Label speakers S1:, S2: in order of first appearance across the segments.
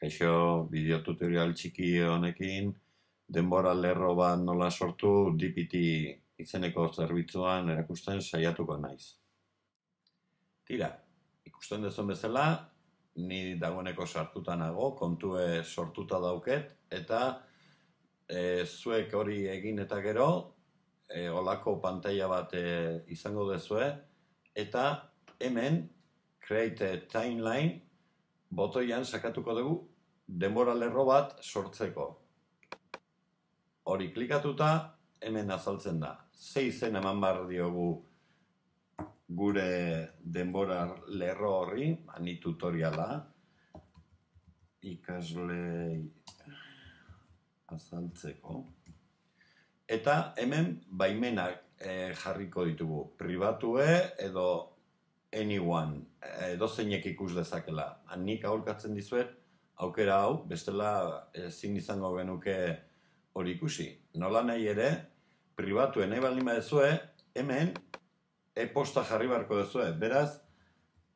S1: Kaixo, bideo tutorial txiki honekin, denbora lerro bat nola sortu DPT izeneko zerbitzuan erakusten saiatuko naiz. Tira, ikusten duzun bezala, ni dagoeneko sartuta nago, kontue sortuta dauket, eta zuek hori egin eta gero, olako pantalla bat izango duzue, eta hemen, Create a Timeline, botoian sakatuko dugu denbora lerro bat sortzeko. Hori klikatuta, hemen azaltzen da. Ze izen eman behar diogu gure denbora lerro horri, ni tutoriala, ikasle azaltzeko. Eta hemen baimenak jarriko ditugu. Pribatue edo anyone, edozeinek ikus dezakela. Nik aholkatzen dizuet, aukera hau, bestela ezin izango genuke hori ikusi. Nola nahi ere, pribatue nahi baldin baduzue, hemen e-posta jarri beharko duzue. Beraz,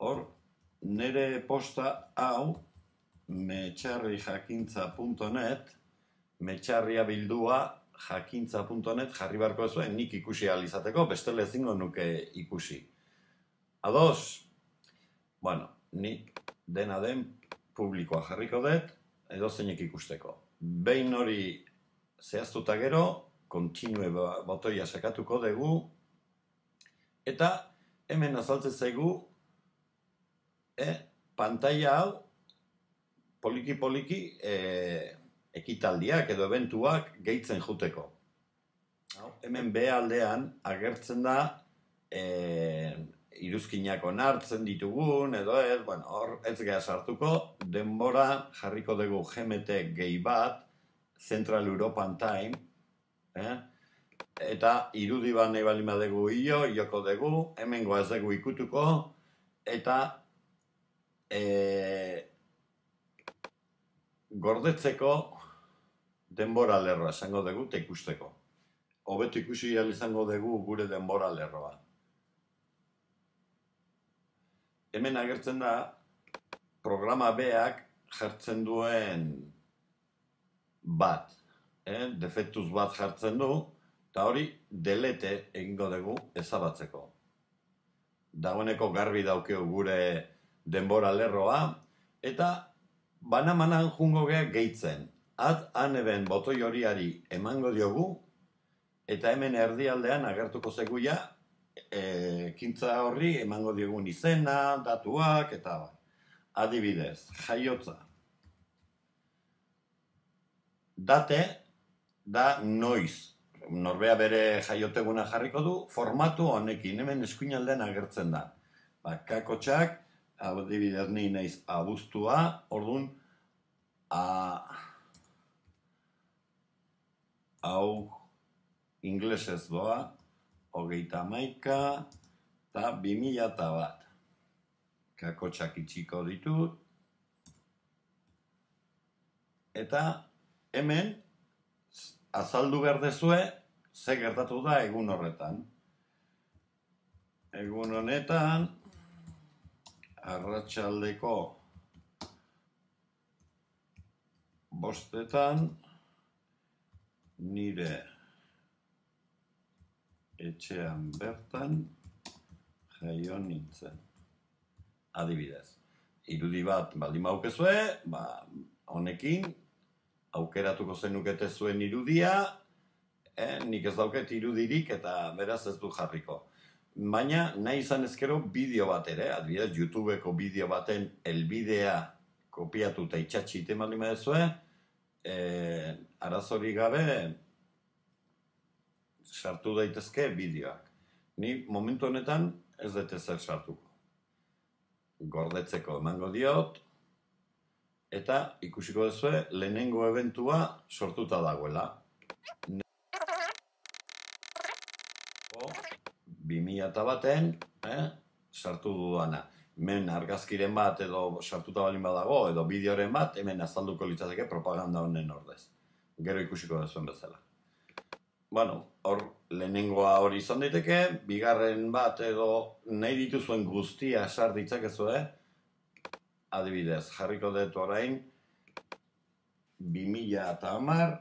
S1: hor, nire e-posta hau, metxarrijakintza.net, metxarria bildua jakintza.net jarri beharko duzue, nik ikusi ahal izateko, bestela ezingo nuke ikusi. Ados, bueno, nik dena den publikoa jarriko dut, edozeinek ikusteko. Behin hori zehaztuta gero, continue botoia sakatuko dugu, eta hemen azaltzen zaigu, pantalla hau, poliki-poliki, ekitaldiak edo eventuak gehitzen juteko. Hemen B aldean agertzen da, iruzkinak onartzen ditugun, edo ez, bueno, hor ez geha sartuko, denbora jarriko dugu GMT gehi bat, Central European Time, eta irudi bat nahi baldin badugu ioko dugu, hemen goaz dugu ikutuko, eta gordetzeko denbora lerroa esango dugu eta ikusteko. Hobeto ikusi ahal izango dugu gure denbora lerroa. Hemen agertzen da, programa B-ak jartzen duen bat. Defektuz bat jartzen du, eta hori delete egingo dugu ezabatzeko. Dagoeneko garbi daukeu gure denbora lerroa, eta banamanan jungo geha gehitzen. Han eben botoi horiari emango diogu, eta hemen erdialdean agertuko zegoia, ekintza horri emango diogun izena, datuak, eta adibidez, jaiotza. Date da noiz. Norbea bere jaioteguna jarriko du, formatu honekin, hemen eskuinaldean agertzen da. Kakotxak, adibidez ni naiz abuztua, orduan, hau inglesez doa, 31 eta 2001. Kakotxak itxiko ditut. Eta hemen azaldu behar dezue ze gertatu da egun horretan. Egun honetan, arratsaldeko 5:00 nire etxean bertan jaio nintzen. Adibidez, irudi bat baldin baukezue, honekin aukeratuko zenukete zuen irudia, nik ez dauket irudirik eta beraz ez du jarriko. Baina nahi izan ezkero bideo bat ere, adibidez YouTubeko bideo baten helbidea kopiatu eta itxatxite baldin baduzue, arazorik gabe sartu daitezke bideoak. Ni momentu honetan ez dut ezer sartuko. Gordetzeko emango diot, eta ikusiko duzue lehenengo eventua sortuta dagoela. 2001-en sartu duana. Hemen argazkiren bat edo sartuta balin badago, edo bideoren bat, hemen azalduko litzateke propaganda honen ordez. Gero ikusiko duzuen bezala. Bueno, hor lehenengoa hori izan daiteke, bigarren bat edo nahi dituzuen guztia sar ditzakezue, adibidez, jarriko dut orain, 2010,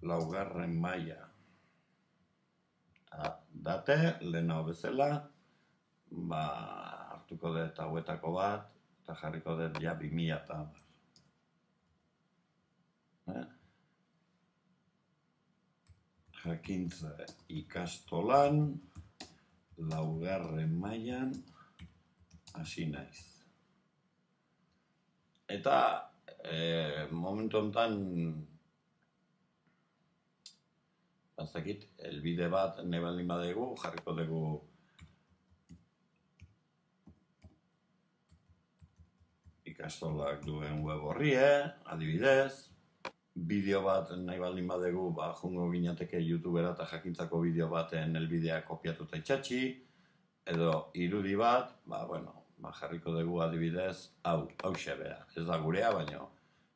S1: laugarren maila. Date, lehenago bezala, hartuko dut hauetako bat, eta jarriko dut ja 2010. Jakintza ikastolan, laugarren mailan, hasi naiz. Eta momentu honetan, bazakit, elbide bat nahi baldin badegu, jarriko dugu ikastolak duen web horrie, adibidez, bideo bat nahi baldin badegu, jungo ginateke YouTubera eta jakintzako bideo baten elbidea kopiatu eta itxatxi, edo irudi bat, jarriko dugu adibidez, hau xebea, ez da gurea, baina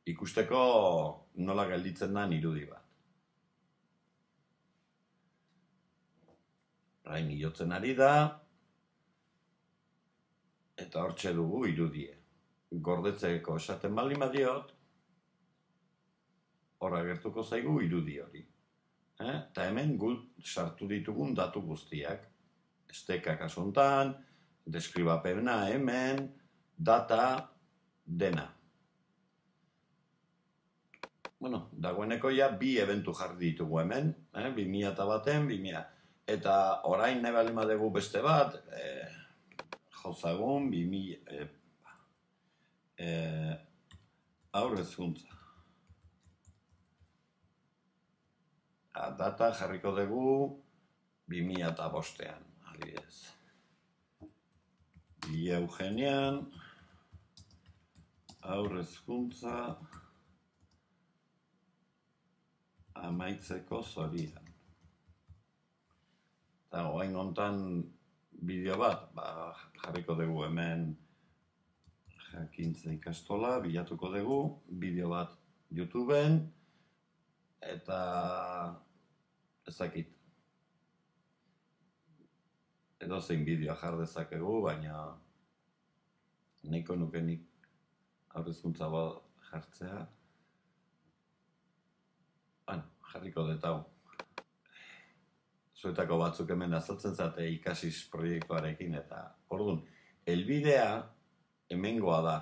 S1: ikusteko nola gelditzen den irudi bat. Orain hilotzen ari da, eta hortxe dugu irudie. Gordetzeko esaten baldin badiot, hor agertuko zaigu irudi hori. Eta hemen sartu ditugun datu guztiak. Esteka kasu honetan, deskribapena hemen, data, dena. Dagoeneko ja bi eventu jarri ditugu hemen, 2001-en, 2000. Eta orain nahi baldin badegu beste bat, jozagun, 2000, haur hezkuntza. Data jarriko dugu 2005-an, adibidez. Bila Eugenian, haur hezkuntza, amaitzeko zorian. Eta orain honetan bideo bat, jarriko dugu hemen jakintza ikastola, bilatuko dugu, bideo bat YouTubeen, eta ezakit. Edozein bideoa jar dezakegu, baina nahiko nukenik haur hezkuntza bat jartzea. Jarriko dut hau. Zuetako batzuk hemen azaltzen zate ikasiz proiektuarekin, eta orduan, elbidea hemengoa da.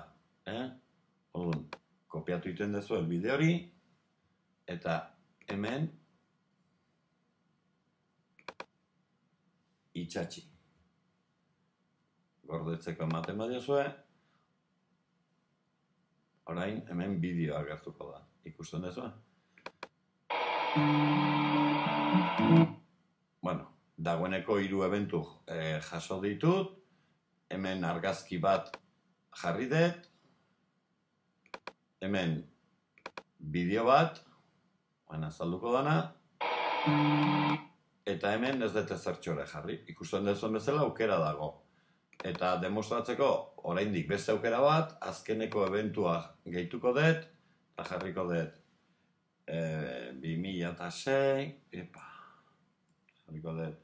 S1: Orduan, kopiatu egiten duzu elbide hori, eta hemen itxatxi. Gordetzeko ematen badiozue, orain hemen bideoa agertuko da. Ikusten duzu? Dagoeneko 3 eventu jaso ditut, hemen argazki bat jarri dut, hemen bideo bat, azalduko dana, eta hemen ez dut ezertxore jarri. Ikusten duzuen bezala aukera dago. Eta demostratzeko oraindik beste aukera bat, azkeneko eventua gehituko dut, eta jarriko dut 2006, jarriko dut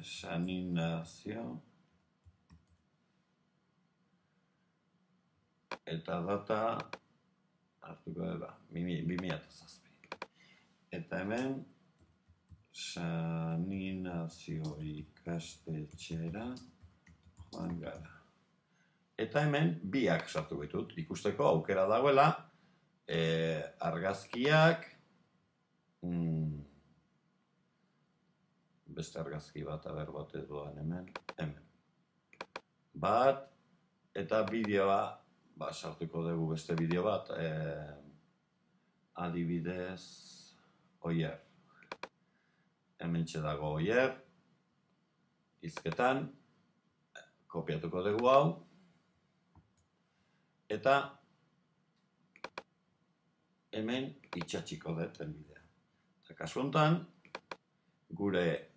S1: sanizazio, eta data hartuko dut 2007. Eta hemen sanizazio ikastetxera joan gara. Eta hemen biak sartu ditut, ikusteko aukera dagoela, argazkiak, beste argazki bat, bat duan hemen. Bat, eta bideoa, sartuko dugu beste bideo bat, adibidez, Oier. Hemen dago Oier, hizketan, kopiatuko dugu hau, eta hemen itxatxiko dut elbidea. Eta kasu honetan, gure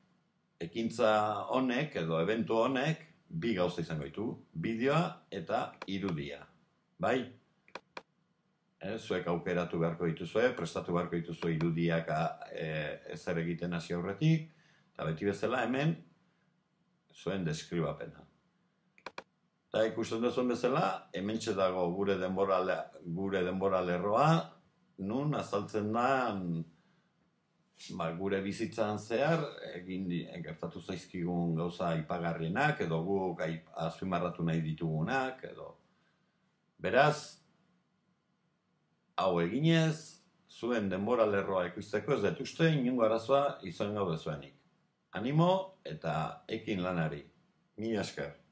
S1: ekintza honek edo eventu honek bi gauza izango ditu, bideoa eta irudia. Bai? Zuek aukeratu beharko dituzue, prestatu beharko dituzue irudiak ezer egiten hasi aurretik, eta beti bezala hemen zuen deskribapena. Eta ikusten duzuen bezala, hementxe dago gure denbora lerroa, nun azaltzen da gure bizitzan zehar gertatu zaizkigun gauza aipagarrienak edo guk azpimarratu nahi ditugunak edo. Beraz, hau eginez, zuen denbora lerroa ikusteko ez dut uste inongo arazoa izan gaude zuenik. Animo eta ekin lanari. Mila esker.